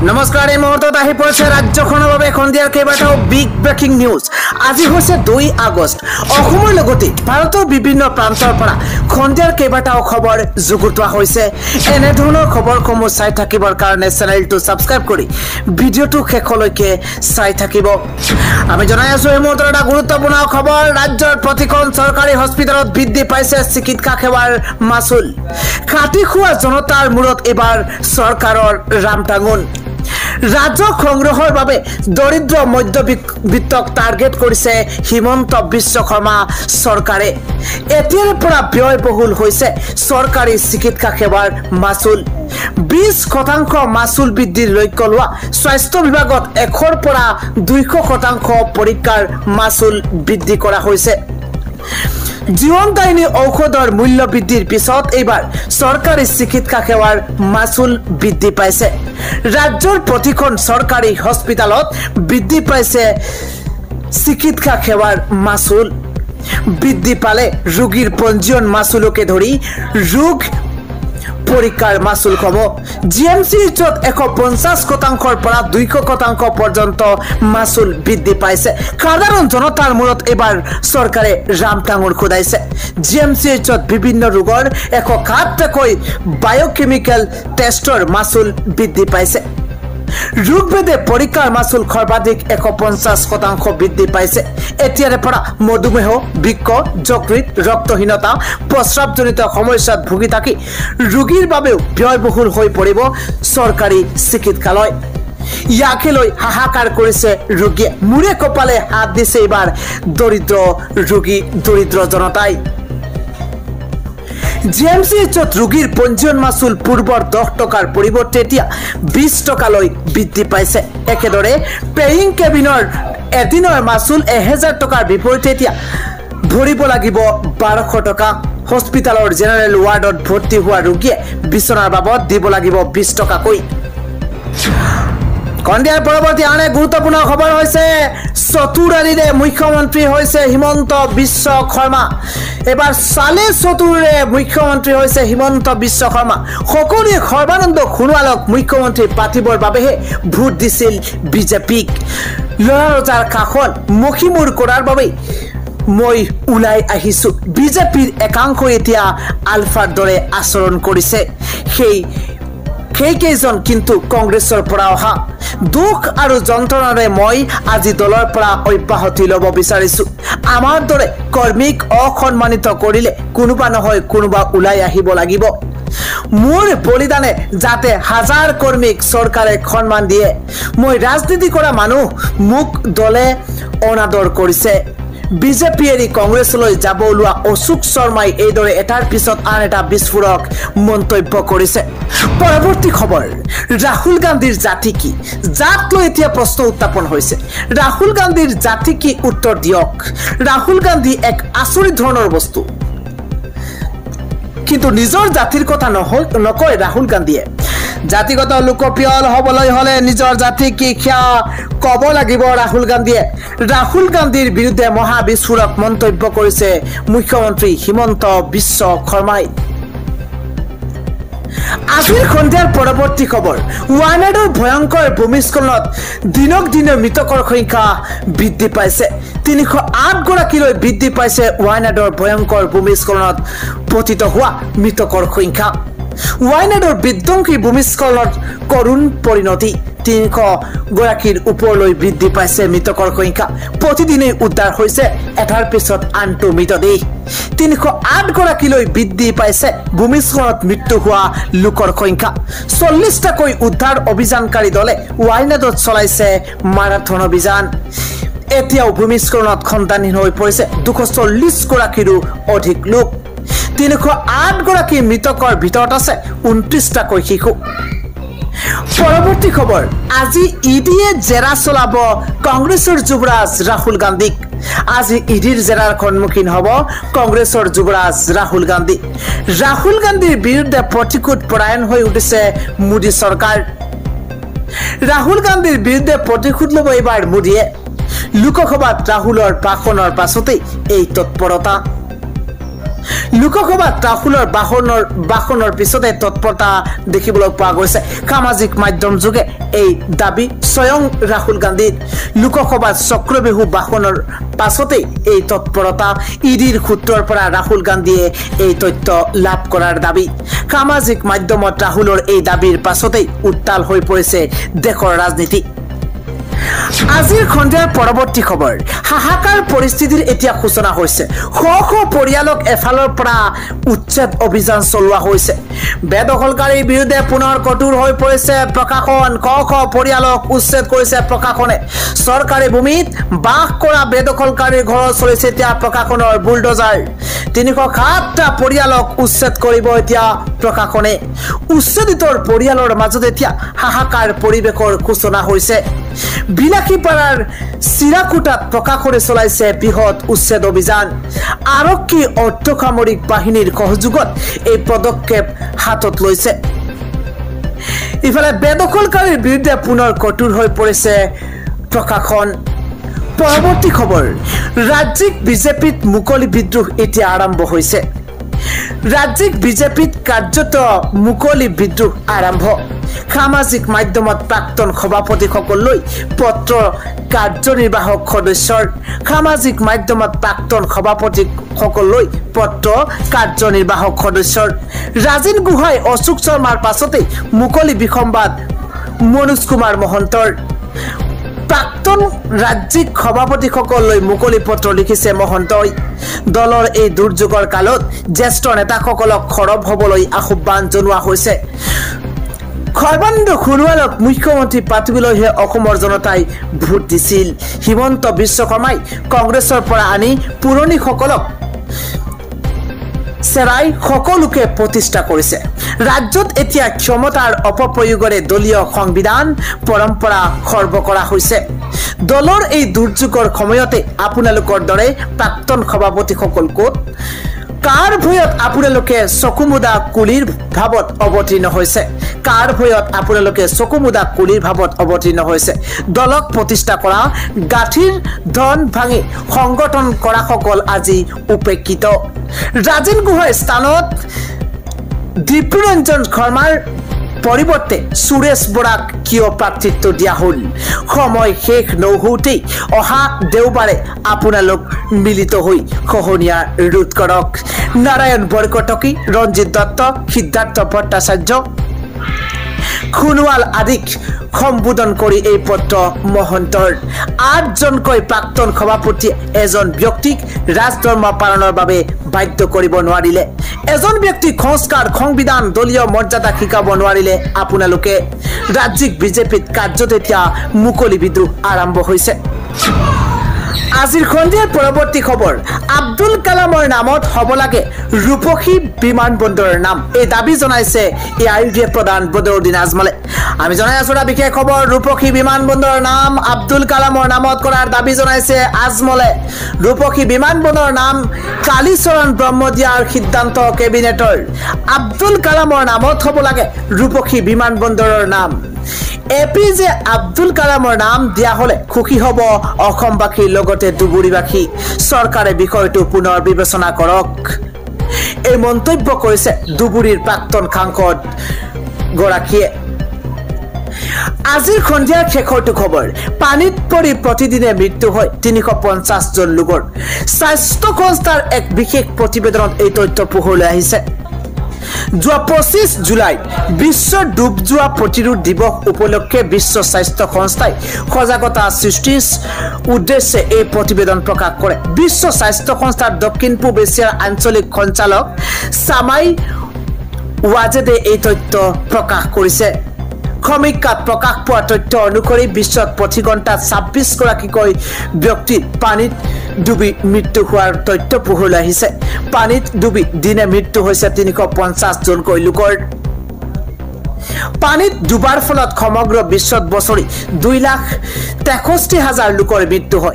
নমস্কাৰ এই মুহূৰ্তত আহি পৰিছে ৰাজ্যখনৰ বাবে সন্ধিয়াৰ কেইবাটাও বিগ ব্ৰেকিং নিউজ। আজি হৈছে 2 আগষ্ট। অসমৰ লগতে ভাৰতৰ বিভিন্ন প্ৰান্তৰ পৰা সন্ধিয়াৰ কেইবাটাও খবৰ যুগুতোৱা হৈছে। এনে ধৰণৰ খবৰসমূহ চাই থাকিবৰ কাৰণে চেনেলটো ছাবস্ক্ৰাইব কৰি ভিডিঅ'টো শেষলৈকে চাই থাকিব। আমি জনাই আছো এই মুহূৰ্তত এটা গুৰুত্বপূৰ্ণ খবৰ। ৰাজ্যৰ প্ৰতিখন চৰকাৰী হস্পিটেলত বৃদ্ধি পাইছে চিকিৎসা সেৱাৰ মাচুল। খাটি খোৱা জনতাৰ মূৰত এবাৰ চৰকাৰৰ ৰামটাঙোন। ৰাজহ সংগ্ৰহৰ বাবে দৰিদ্ৰ মধ্যবিত্তক টাৰ্গেট কৰিছে হিমন্ত বিশ্ব শৰ্মা চৰকাৰে। এতিয়াৰ পৰা ব্যয়বহুল হৈছে চৰকাৰী চিকিৎসা সেৱাৰ মাচুল। 20% মাচুল বৃদ্ধিৰ লক্ষ্য লোৱা স্বাস্থ্য বিভাগত 100ৰ পৰা 200% পৰীক্ষাৰ মাচুল বৃদ্ধি কৰা হৈছে। জীৱনদায়িনী ঔষধৰ মূল্য বৃদ্ধিৰ পিছত এইবাৰ চৰকাৰী চিকিৎসা সেৱাৰ মাচুল বৃদ্ধি পাইছে। ৰাজ্যৰ প্ৰতিখন চৰকাৰী হস্পিটেলত বৃদ্ধি পাইছে চিকিৎসা সেৱাৰ মাচুল। বৃদ্ধি পালে ৰোগীৰ পঞ্জীয়ন মাচুলকে ধৰি ৰোগ পৰীক্ষাৰ মাচুল কম। জিএমচিএইচত 150%ৰ পৰা 200% পৰ্যন্ত মাচুল বৃদ্ধি পাইছে। সাধাৰণ জনতাৰ মূৰত এবাৰ চৰকাৰে ৰামটাঙোন খুদাইছে। জিএমচিএইচত বিভিন্ন ৰোগৰ 107টাকৈ বায়'কেমিকেল টেষ্টৰ মাচুল বৃদ্ধি পাইছে। ৰোগভেদে পৰীক্ষাৰ মাচুল সৰ্বাধিক 150% বৃদ্ধি পাইছে। এতিয়াৰে পৰা মধুমেহ, বৃক্ক, যকৃত, ৰক্তহীনতা, প্ৰস্ৰাৱজনিত সমস্যাত ভুগি থাকি ৰোগীৰ বাবেও ব্যয়বহুল হৈ পৰিব চৰকাৰী চিকিৎসালয়। ইয়াকে লৈ হাহাকাৰ কৰিছে ৰোগীয়ে। মূৰে কপালে হাত দিছে এইবাৰ দৰিদ্ৰ জনতাই। জিএমচিএইচত ৰোগীৰ পঞ্জীয়ন মাচুল পূৰ্বৰ 10 টকাৰ পৰিৱৰ্তে এতিয়া 20 টকালৈ বৃদ্ধি পাইছে। একেদৰে পেয়িং কেবিনৰ এদিনৰ মাচুল 1000 টকাৰ বিপৰীতে এতিয়া ভৰিব লাগিব 1200 টকা। হস্পিটেলৰ জেনেৰেল ৱাৰ্ডত ভৰ্তি হোৱা ৰোগীয়ে বিচনাৰ বাবদ দিব লাগিব 20 টকাকৈ। সন্ধিয়াৰ পৰৱৰ্তী আন এক গুৰুত্বপূৰ্ণ খবৰ হৈছে চতুৰালীৰে মুখ্যমন্ত্ৰী হৈছে হিমন্ত বিশ্ব শৰ্মা। এবাৰ চালে চতুৰে মুখ্যমন্ত্ৰী হৈছে হিমন্ত বিশ্ব শৰ্মা। সকলোৱে সৰ্বানন্দ সোণোৱালক মুখ্যমন্ত্ৰী পাতিবৰ বাবেহে ভোট দিছিল বিজেপিক। ল'ৰা ৰজাৰ কাষত মষিমূৰ কৰাৰ বাবে মই ওলাই আহিছো। বিজেপিৰ একাংশই এতিয়া আলফাৰ দৰে আচৰণ কৰিছে। সেইকেইজন কিন্তু কংগ্ৰেছৰ পৰা অহা। দুখ আৰু যন্ত্ৰণাৰে মই আজি দলৰ পৰা অব্যাহতি ল'ব বিচাৰিছো। আমাৰ দৰে কৰ্মীক অসন্মানিত কৰিলে কোনোবা নহয় কোনোবা ওলাই আহিব লাগিব। মোৰ বলিদানে যাতে হাজাৰ কৰ্মীক চৰকাৰে সন্মান দিয়ে। মই ৰাজনীতি কৰা মানুহ, মোক দলে অনাদৰ কৰিছে। বিজেপি এৰি কংগ্ৰেছলৈ যাব ওলোৱা অশোক শৰ্মাই এইদৰে এটাৰ পিছত আন এটা বিস্ফোৰক মন্তব্য কৰিছে। পৰৱৰ্তী খবৰ, ৰাহুল গান্ধীৰ জাতি কি? যাক লৈ এতিয়া প্ৰশ্ন উত্থাপন হৈছে। ৰাহুল গান্ধীৰ জাতি কি? উত্তৰ দিয়ক। ৰাহুল গান্ধী এক আচৰিত ধৰণৰ বস্তু, কিন্তু নিজৰ জাতিৰ কথা নকয় ৰাহুল গান্ধীয়ে। জাতিগত লোকপ্ৰিয় হবলৈ হলে নিজৰ জাতি কি সেয়া কব লাগিব ৰাহুল গান্ধীয়ে। ৰাহুল গান্ধীৰ বিৰুদ্ধে মহা বিস্ফোৰক মন্তব্য কৰিছে মুখ্যমন্ত্ৰী হিমন্ত বিশ্ব শৰ্মাই। আজিৰ সন্ধিয়াৰ পৰৱৰ্তী খবৰ, ৱায়নাডৰ ভয়ংকৰ ভূমিস্খলনত দিনক দিনে মৃতকৰ সংখ্যা বৃদ্ধি পাইছে। 308 গৰাকীলৈ বৃদ্ধি পাইছে ৱায়নাডৰ ভয়ংকৰ ভূমিস্খলনত পতিত হোৱা মৃতকৰ সংখ্যা। ৱায়নাডৰ বিধ্বংসী ভূমিস্খলনত কৰুণ পৰিণতি। 300 গৰাকীৰ ওপৰলৈ বৃদ্ধি পাইছে মৃতকৰ সংখ্যা। প্ৰতিদিনেই উদ্ধাৰ হৈছে এটাৰ পিছত আনটো মৃতদেহ। 308 গৰাকীলৈ বৃদ্ধি পাইছে ভূমিস্খলনত মৃত্যু হোৱা লোকৰ সংখ্যা। 40টাকৈ উদ্ধাৰ অভিযানকাৰী দলে ৱায়নাডত চলাইছে মাৰাথন অভিযান। এতিয়াও ভূমিস্খলনত সন্তানহীন হৈ পৰিছে 240 গৰাকীৰো অধিক লোক। 308 গৰাকী মৃতকৰ ভিতৰত আছে 29টাকৈ শিশু। পৰৱৰ্তী খবৰ, আজি ইডিয়ে জেৰা চলাব কংগ্ৰেছৰ যুৱৰাজ ৰাহুল গান্ধীক। আজি ইডিৰ জেৰাৰ সন্মুখীন হ'ব কংগ্ৰেছৰ যুৱৰাজ ৰাহুল গান্ধী। ৰাহুল গান্ধীৰ বিৰুদ্ধে প্ৰতিশোধ পৰায়ণ হৈ উঠিছে মোদী চৰকাৰ। ৰাহুল গান্ধীৰ বিৰুদ্ধে প্ৰতিশোধ ল'ব এইবাৰ মোদীয়ে। লোকসভাত ৰাহুলৰ ভাষণৰ পাছতেই এই তৎপৰতা। লোকসভাত ৰাহুলৰ বাহনৰ পিছতে তৎপৰতা দেখিবলৈ পোৱা গৈছে সামাজিক মাধ্যম যোগে এই দাবী স্বয়ং ৰাহুল গান্ধীৰ লোকসভাত চক্ৰবিহু বাহনৰ পাছতে এই তৎপৰতা ইডিৰ সূত্ৰৰ পৰা ৰাহুল গান্ধীয়ে এই তথ্য লাভ কৰাৰ দাবী সামাজিক মাধ্যমত ৰাহুলৰ এই দাবীৰ পাছতে উত্তাল হৈ পৰিছে দেশৰ ৰাজনীতি আজিৰ খণ্ডৰ পৰৱৰ্তী খবৰ হাহাকাৰ পৰিস্থিতিৰ এতিয়া সূচনা হৈছে শ পৰিয়ালক এফালৰ পৰা উচ্ছেদ অভিযান চলোৱা হৈছে বেদখলকাৰীৰ বিৰুদ্ধে পুনৰ কঠোৰ হৈ পৰিছে প্ৰশাসন শ পৰিয়ালক উচ্ছেদ কৰিছে প্ৰশাসনে চৰকাৰী ভূমিত বাস কৰা বেদখলকাৰীৰ ঘৰত চলিছে এতিয়া প্ৰশাসনৰ বুলডোজাৰ 307টা পৰিয়ালক উচ্ছেদ কৰিব এতিয়া প্ৰশাসনে উচ্ছেদিতৰ পৰিয়ালৰ মাজত এতিয়া হাহাকাৰ পৰিৱেশৰ সূচনা হৈছে বিলাসীপাৰাৰ চিৰাকুটাত প্ৰশাসনে চলাইছে বৃহৎ উচ্ছেদ অভিযান আৰক্ষী অৰ্ধসামৰিক বাহিনীৰ সহযোগত এই পদক্ষেপ হাতত লৈছে ইফালে বেদখলকাৰীৰ বিৰুদ্ধে পুনৰ কঠোৰ হৈ পৰিছে প্ৰশাসন পৰৱৰ্তী খবৰ ৰাজ্যিক বিজেপিত মুকলি বিদ্ৰোহ এতিয়া আৰম্ভ হৈছে ৰাজ্যিক বিজেপিত কাৰ্যত মুকলি বিদ্ৰোহ আৰম্ভ সামাজিক মাধ্যমত প্ৰাক্তন সভাপতিসকললৈ পত্ৰ কাৰ্যনিৰ্বাহক সদস্যৰ সামাজিক মাধ্যমত প্ৰাক্তন সভাপতিসকললৈ পত্ৰ কাৰ্যনিৰ্বাহক সদস্যৰ ৰাজীন গোহাঁই অশোক শৰ্মাৰ পাছতে মুকলি বিসম্বাদ মনোজ কুমাৰ মহন্তৰ প্ৰাক্তন ৰাজ্যিক সভাপতিসকললৈ মুকলি পত্ৰ লিখিছে মহন্তই দলৰ এই দুৰ্যোগৰ কালত জ্যেষ্ঠ নেতাসকলক খৰব হ'বলৈ আহ্বান জনোৱা হৈছে সৰ্বানন্দ সোণোৱালক মুখ্যমন্ত্ৰী পাতিবলৈহে অসমৰ জনতাই ভোট দিছিল হিমন্ত বিশ্ব শৰ্মাই কংগ্ৰেছৰ পৰা আনি পুৰণিসকলক সেৰাই সকলোকে প্ৰতিষ্ঠা কৰিছে ৰাজ্যত এতিয়া ক্ষমতাৰ অপপ্ৰয়োগৰে দলীয় সংবিধান পৰম্পৰা খৰ্ব কৰা হৈছে দলৰ এই দুৰ্যোগৰ সময়তে আপোনালোকৰ দৰে প্ৰাক্তন সভাপতিসকল ক'ত কাৰ ভয়ত আপোনালোকে চকুমুদা কুলিৰ ভাৱত অৱতীৰ্ণ হৈছে কাৰ ভয়ত আপোনালোকে চকুমুদা কুলিৰ ভাৱত অৱতীৰ্ণ হৈছে দলক প্ৰতিষ্ঠা কৰা গাঁঠিৰ ধন ভাঙি সংগঠন কৰাসকল আজি উপেক্ষিত ৰাজীন গোহাঁইৰ স্থানত দীপ্তিৰঞ্জন শৰ্মাৰ পৰিৱৰ্তে সুৰেশ বৰাক কিয় প্ৰাৰ্থিত্ব দিয়া হ'ল সময় শেষ নহওঁতেই অহা দেওবাৰে আপোনালোক মিলিত হৈ খহনীয়া ৰোধ কৰক নাৰায়ণ বৰকটকী ৰঞ্জিত দত্ত সিদ্ধাৰ্থ ভট্টাচাৰ্য সোণোৱাল আদিক সম্বোধন কৰি এই পত্ৰ মহন্তৰ 8জনকৈ প্ৰাক্তন সভাপতি এজন ব্যক্তিক ৰাজধৰ্ম পালনৰ বাবে বাধ্য কৰিব নোৱাৰিলে এজন ব্যক্তিক সংস্কাৰ সংবিধান দলীয় মৰ্যাদা শিকাব নোৱাৰিলে আপোনালোকে ৰাজ্যিক বিজেপিত কাৰ্যত এতিয়া মুকলি বিদ্ৰোহ আৰম্ভ হৈছে আজিৰ খণ্ডৰ পৰৱৰ্তী খবৰ আব্দুল কালামৰ নামত হ'ব লাগে ৰূপসী বিমানবন্দৰৰ নাম এই দাবী জনাইছে এআইইউডিএফ প্ৰধান বদৰুদ্দিন আজমলে আমি জনাই আছো এটা বিশেষ খবৰ ৰূপসী বিমানবন্দৰৰ নাম আব্দুল কালামৰ নামত কৰাৰ দাবী জনাইছে আজমলে ৰূপসী বিমানবন্দৰৰ নাম কালীচৰণ ব্ৰহ্মদিয়াৰ সিদ্ধান্ত কেবিনেটৰ আব্দুল কালামৰ নামত হ'ব লাগে ৰূপসী বিমানবন্দৰৰ নাম এপিজে আব্দুল কালামৰ নাম দিয়া হলে খুশি হ'ব অসমবাসীৰ লগতে দুবুৰীবাসী চৰকাৰে বিষয়টো পুনৰ বিবেচনা কৰক এই মন্তব্য কৰিছে দুবুৰীৰ প্ৰাক্তন সাংসদ গৰাকীয়ে আজিৰ খণ্ডিয়াৰ শেষৰটো খবৰ পানীত পৰি প্ৰতিদিনে মৃত্যু হয় 350 জন লোকৰ স্বাস্থ্য সংস্থাৰ এক বিশেষ প্ৰতিবেদনত এই তথ্য পোহৰলৈ আহিছে যোৱা 25 জুলাই বিশ্ব ডুব যোৱা প্ৰতিৰোধ দিৱস উপলক্ষে বিশ্ব স্বাস্থ্য সংস্থাই সজাগতা সৃষ্টিৰ উদ্দেশ্যে এই প্ৰতিবেদন প্ৰকাশ কৰে বিশ্ব স্বাস্থ্য সংস্থাৰ দক্ষিণ পূব এছিয়াৰ আঞ্চলিক সঞ্চালক সামাই ওয়াজেদে এই তথ্য প্ৰকাশ কৰিছে সমীক্ষাত প্ৰকাশ পোৱা তথ্য অনুসৰি বিশ্বত প্ৰতি ঘণ্টাত 26 গৰাকীকৈ ব্যক্তি পানীত ডুবি মৃত্যু হোৱাৰ তথ্য পোহৰলৈ আহিছে পানীত ডুবি দিনে মৃত্যু হৈছে 350 জনকৈ লোকৰ পানীত ডুবাৰ ফলত সমগ্ৰ বিশ্বত বছৰি 2,63,000 লোকৰ মৃত্যু হয়